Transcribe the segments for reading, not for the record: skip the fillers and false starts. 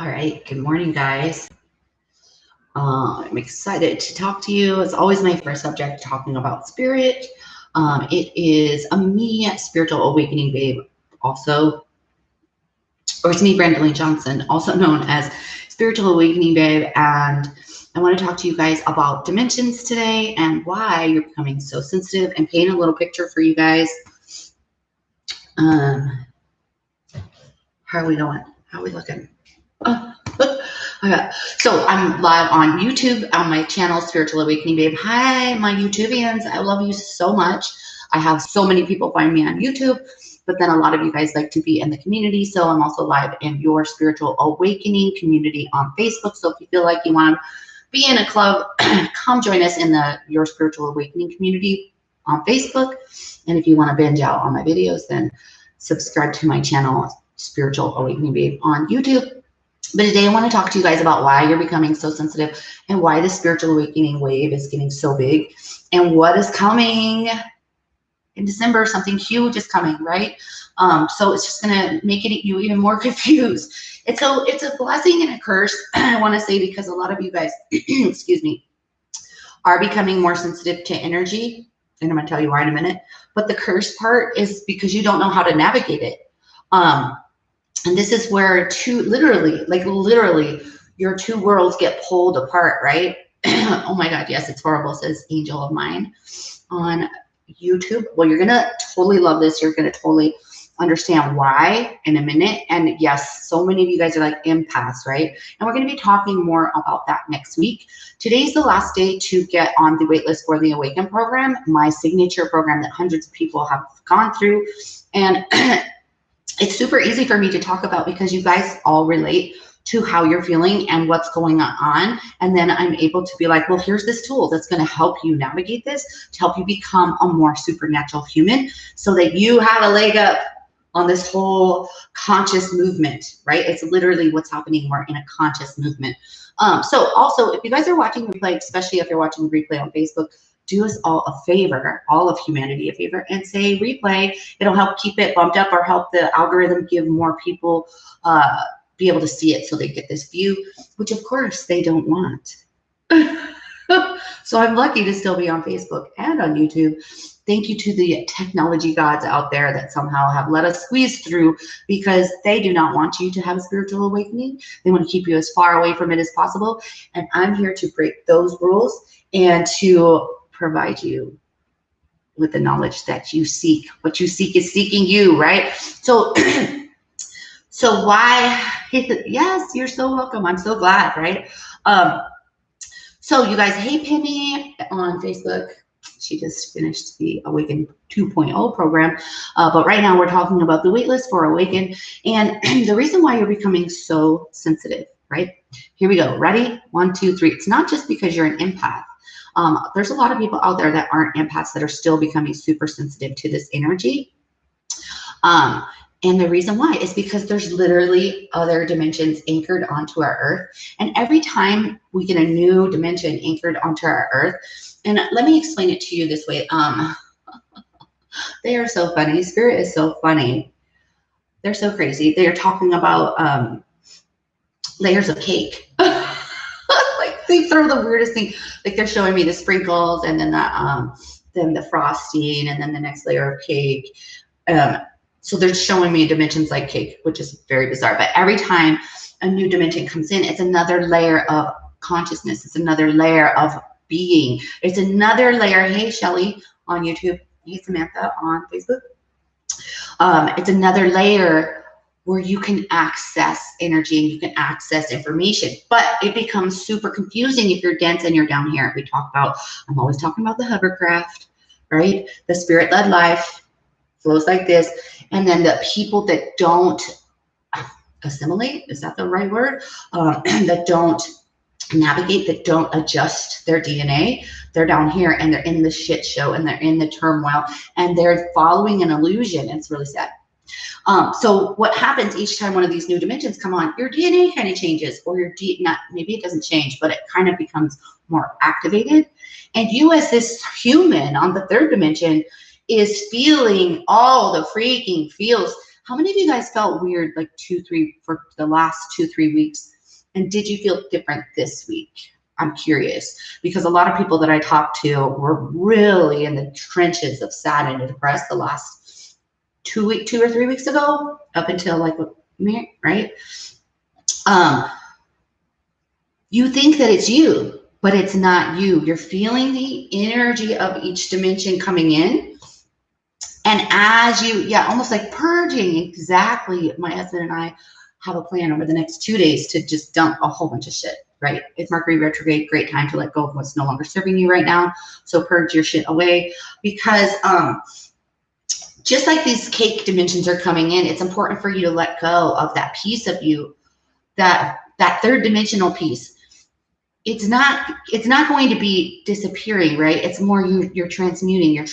All right, good morning, guys. I'm excited to talk to you. It's always my favorite subject, talking about spirit. It is me, Spiritual Awakening Babe, also, or it's me, Brandon Johnson, also known as Spiritual Awakening Babe. And I want to talk to you guys about dimensions today and why you're becoming so sensitive and paint a little picture for you guys. How are we doing? How are we looking? Okay. So I'm live on YouTube on my channel, Spiritual Awakening Babe. Hi, my YouTubians. I love you so much. I have so many people find me on YouTube, but then a lot of you guys like to be in the community. So I'm also live in your Spiritual Awakening community on Facebook. So if you feel like you want to be in a club, come join us in the Your Spiritual Awakening community on Facebook. And if you want to binge out on my videos, then subscribe to my channel, Spiritual Awakening Babe, on YouTube. But today I want to talk to you guys about why you're becoming so sensitive and why the spiritual awakening wave is getting so big and what is coming in December. Something huge is coming, right? So it's just going to make you even more confused. It's a blessing and a curse, I want to say, because a lot of you guys, excuse me, are becoming more sensitive to energy. And I'm going to tell you why in a minute. But the curse part is because you don't know how to navigate it. And this is where literally, your two worlds get pulled apart, right? Oh my God, yes, it's horrible, says Angel of Mine on YouTube. Well, you're going to totally love this. You're going to totally understand why in a minute. And yes, so many of you guys are like empaths, right? And we're going to be talking more about that next week. Today's the last day to get on the waitlist for the Awaken program, my signature program that hundreds of people have gone through. And it's super easy for me to talk about because you guys all relate to how you're feeling and what's going on. And then I'm able to be like, well, here's this tool that's going to help you navigate this, to help you become a more supernatural human so that you have a leg up on this whole conscious movement, right? It's literally what's happening. We're in a conscious movement. So also, if you guys are watching replay, especially if you're watching the replay on Facebook, do us all a favor, all of humanity a favor, and say replay. It'll help keep it bumped up or help the algorithm give more people be able to see it so they get this view, which of course they don't want. So I'm lucky to still be on Facebook and on YouTube. Thank you to the technology gods out there that somehow have let us squeeze through, because they do not want you to have a spiritual awakening. They want to keep you as far away from it as possible. And I'm here to break those rules and to provide you with the knowledge that you seek. What you seek is seeking you, right? So, so why? Yes, you're so welcome. I'm so glad, right? So you guys, hey Penny on Facebook. She just finished the Awaken 2.0 program. But right now we're talking about the waitlist for Awaken and the reason why you're becoming so sensitive, right? Here we go. Ready? 1, 2, 3. It's not just because you're an empath. There's a lot of people out there that aren't empaths that are still becoming super sensitive to this energy. And the reason why is because there's literally other dimensions anchored onto our earth. And every time we get a new dimension anchored onto our earth, and let me explain it to you this way. They are so funny. Spirit is so funny. They're so crazy. They are talking about layers of cake. Like they throw the weirdest thing. Like they're showing me the sprinkles and then the frosting and then the next layer of cake. So they're showing me dimensions like cake, which is very bizarre. But every time a new dimension comes in, it's another layer of consciousness. It's another layer of being. It's another layer. Hey, Shelly on YouTube. Hey, Samantha on Facebook. It's another layer where you can access energy and you can access information. But it becomes super confusing if you're dense and you're down here. I'm always talking about the hovercraft, right? The spirit-led life flows like this. And then the people that don't assimilate, is that the right word? That don't navigate, that don't adjust their DNA, they're down here and they're in the shit show and they're in the turmoil and they're following an illusion. It's really sad. So what happens each time one of these new dimensions come on, your DNA kind of changes, or maybe it doesn't change, but it kind of becomes more activated. And you as this human on the third dimension is feeling all the freaking feels, How many of you guys felt weird like for the last 2-3 weeks? And did you feel different this week? I'm curious, because a lot of people that I talked to were really in the trenches of sad and depressed the last 2 or 3 weeks ago, up until like me, right? You think that it's you, but it's not you. You're feeling the energy of each dimension coming in. And as you, almost like purging, exactly. My husband and I have a plan over the next 2 days to just dump a whole bunch of shit, right? It's Mercury retrograde, great time to let go of what's no longer serving you right now. So purge your shit away, because just like these cake dimensions are coming in, it's important for you to let go of that piece of you, that third dimensional piece. It's not going to be disappearing, right? It's more you're transmuting, you're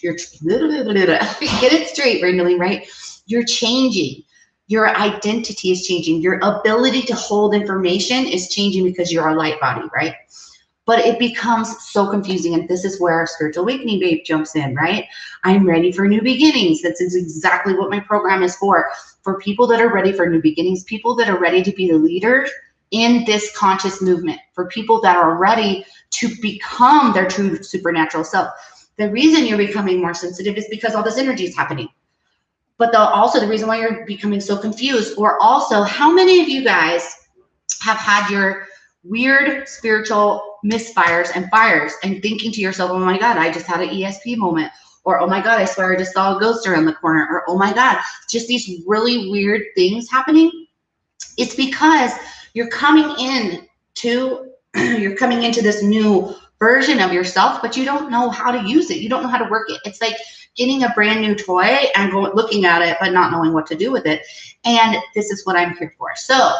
get it straight, Randall, right? You're changing. Your identity is changing. Your ability to hold information is changing because you're a light body, right? But it becomes so confusing. And this is where Spiritual Awakening Babe jumps in, right? I'm ready for new beginnings. That's exactly what my program is for people that are ready for new beginnings, people that are ready to be the leaders in this conscious movement, for people that are ready to become their true supernatural self. The reason you're becoming more sensitive is because all this energy is happening. But also the reason why you're becoming so confused, or also how many of you guys have had your weird spiritual misfires and fires and thinking to yourself, oh my God, I just had an ESP moment, or oh my God, I swear I just saw a ghost around the corner, or oh my God, just these really weird things happening. It's because you're coming into this new version of yourself, but you don't know how to use it. You don't know how to work it. It's like getting a brand new toy and looking at it, but not knowing what to do with it. And this is what I'm here for. So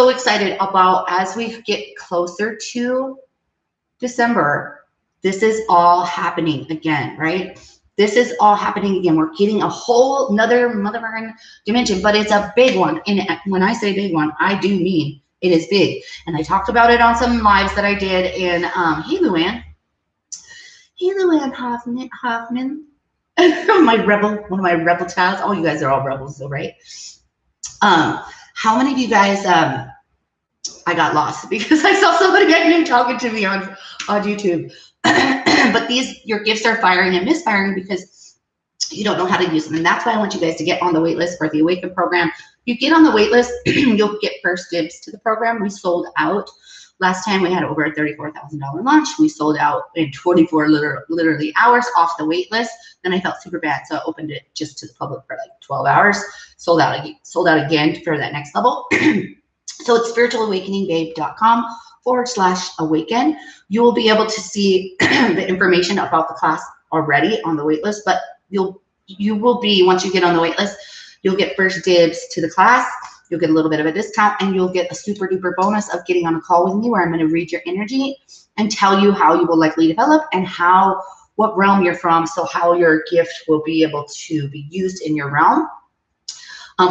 excited about, as we get closer to December, this is all happening again, right? This is all happening again. We're getting a whole another motherfucking dimension, but it's a big one. And when I say big one, I do mean it is big. And I talked about it on some lives that I did. And hey, Luann Hoffman, one of my rebel chats. Oh, you guys are all rebels, though, right? How many of you guys? I got lost because I saw somebody I knew talking to me on YouTube. But your gifts are firing and misfiring because you don't know how to use them. And that's why I want you guys to get on the wait list for the Awaken program. You get on the wait list, you'll get first dibs to the program. We sold out. Last time we had over a $34,000 launch. We sold out in 24 literally hours off the wait list. Then I felt super bad, so I opened it just to the public for like 12 hours. Sold out again for that next level. So it's spiritualawakeningbabe.com/awaken. You will be able to see the information about the class already on the waitlist, but you will be, once you get on the waitlist, you'll get first dibs to the class. You'll get a little bit of a discount, and you'll get a super duper bonus of getting on a call with me where I'm going to read your energy and tell you how you will likely develop and what realm you're from, so how your gift will be able to be used in your realm.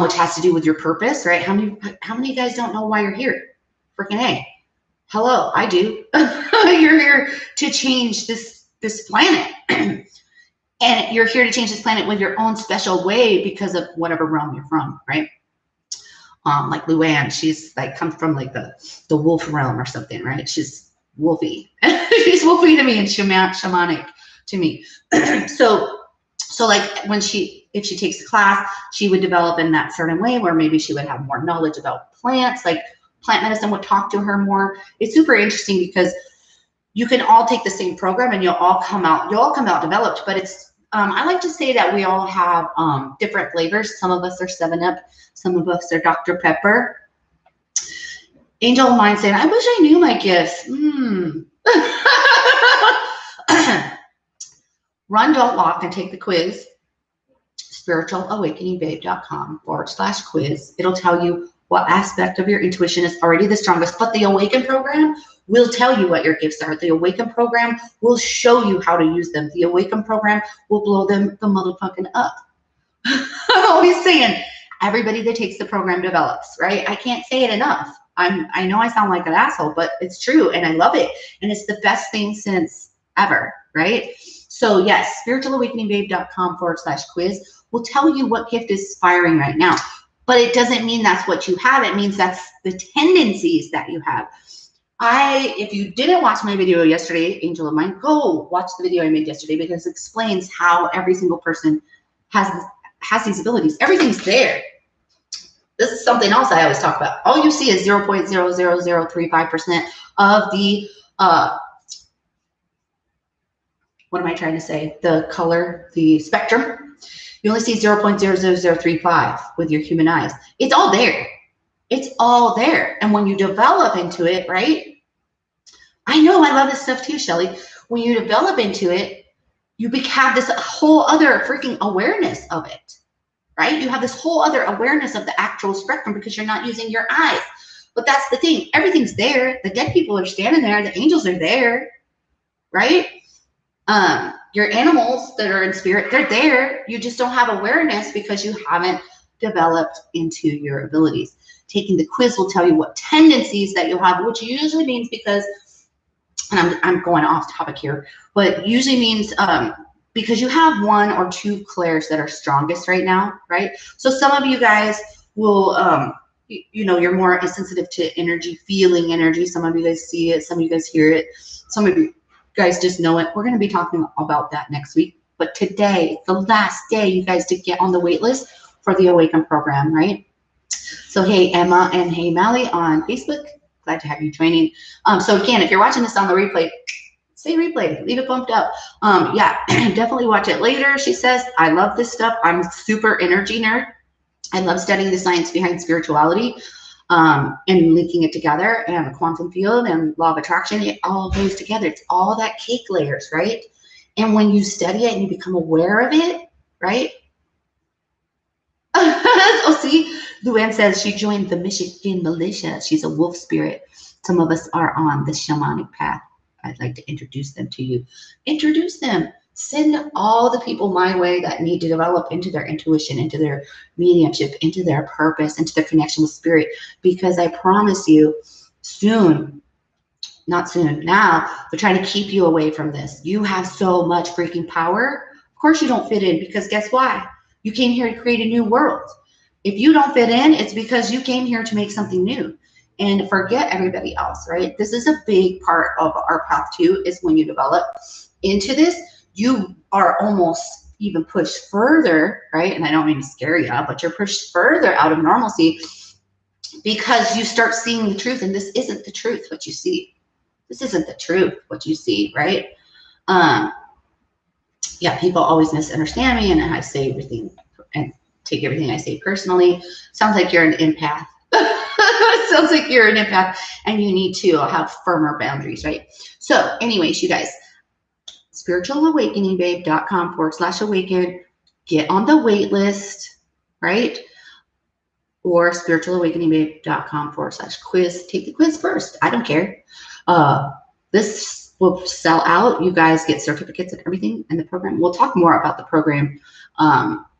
Which has to do with your purpose, right? How many of you guys don't know why you're here? Freaking A. Hello, I do. You're here to change this planet. And you're here to change this planet with your own special way because of whatever realm you're from, right? Like Luann, she's like comes from like the wolf realm or something, right? She's wolfy. She's wolfy to me and shamanic to me. So like if she takes the class, she would develop in that certain way where maybe she would have more knowledge about plants, like plant medicine would talk to her more. It's super interesting because you can all take the same program and you'll all come out developed, but it's, I like to say that we all have different flavors. Some of us are 7-Up, some of us are Dr. Pepper. Angel of Mine saying, I wish I knew my gifts. Run, don't walk, and take the quiz. spiritualawakeningbabe.com/quiz. It'll tell you what aspect of your intuition is already the strongest. But the Awaken program will tell you what your gifts are. The Awaken program will show you how to use them. The Awaken program will blow them the motherfucking up. I'm always saying, everybody that takes the program develops, right? I can't say it enough. I know I sound like an asshole, but it's true, and I love it. And it's the best thing since ever, right? So yes, spiritualawakeningbabe.com/quiz will tell you what gift is firing right now. But it doesn't mean that's what you have. It means that's the tendencies that you have. If you didn't watch my video yesterday, Angel of Mine, go watch the video I made yesterday, because it explains how every single person has these abilities. Everything's there. This is something else I always talk about. All you see is 0.00035% of the, what am I trying to say? The color, the spectrum. You only see 0.00035 with your human eyes. It's all there. It's all there. And when you develop into it, right? I know, I love this stuff too, Shelly. When you develop into it, you have this whole other freaking awareness of it, right? You have this whole other awareness of the actual spectrum because you're not using your eyes. But that's the thing. Everything's there. The dead people are standing there. The angels are there, right? Your animals that are in spirit, they're there. You just don't have awareness because you haven't developed into your abilities. Taking the quiz will tell you what tendencies that you'll have, which usually means because, and I'm going off topic here, but usually means because you have one or two clairs that are strongest right now, right? So some of you guys will, you know, you're more sensitive to energy, feeling energy. Some of you guys see it. Some of you guys hear it. Some of you guys just know it. We're going to be talking about that next week. But today, the last day, you guys to get on the wait list for the Awaken program, right? So hey, Emma, and hey, Mally on Facebook. Glad to have you joining. So again, if you're watching this on the replay, say replay, leave it bumped up. Yeah, definitely watch it later. She says, I love this stuff. I'm a super energy nerd. I love studying the science behind spirituality and linking it together, and the quantum field and law of attraction. It all goes together. It's all that cake layers, right? And when you study it and you become aware of it, right? Oh, see, Luann says she joined the Michigan militia. She's a wolf spirit. Some of us are on the shamanic path. I'd like to introduce them to you. Introduce them. Send all the people my way that need to develop into their intuition, into their mediumship, into their purpose, into their connection with spirit. Because I promise you, soon, not soon, now, they're trying to keep you away from this. You have so much freaking power. Of course you don't fit in, because guess why? You came here to create a new world. If you don't fit in, it's because you came here to make something new and forget everybody else, right? This is a big part of our path too, is when you develop into this, you are almost even pushed further, right? And I don't mean to scare you, but you're pushed further out of normalcy because you start seeing the truth, and this isn't the truth, what you see. This isn't the truth, what you see, right? Yeah, people always misunderstand me, and I say everything and take everything I say personally. Sounds like you're an empath. Sounds like you're an empath, and you need to have firmer boundaries, right? So anyways, you guys, spiritualawakeningbabe.com/awaken. Get on the wait list, right? Or spiritualawakeningbabe.com/quiz. Take the quiz first. I don't care. This will sell out. You guys get certificates and everything in the program. We'll talk more about the program,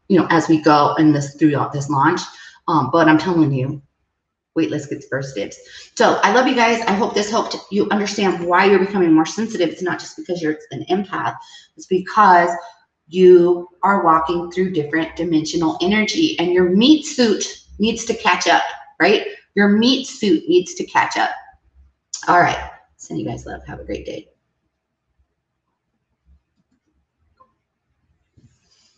you know, as we go in this throughout this launch. But I'm telling you, waitlist gets first dibs. So I love you guys. I hope this helped you understand why you're becoming more sensitive. It's not just because you're an empath. It's because you are walking through different dimensional energy, and your meat suit needs to catch up, right? Your meat suit needs to catch up. All right. Send you guys love. Have a great day.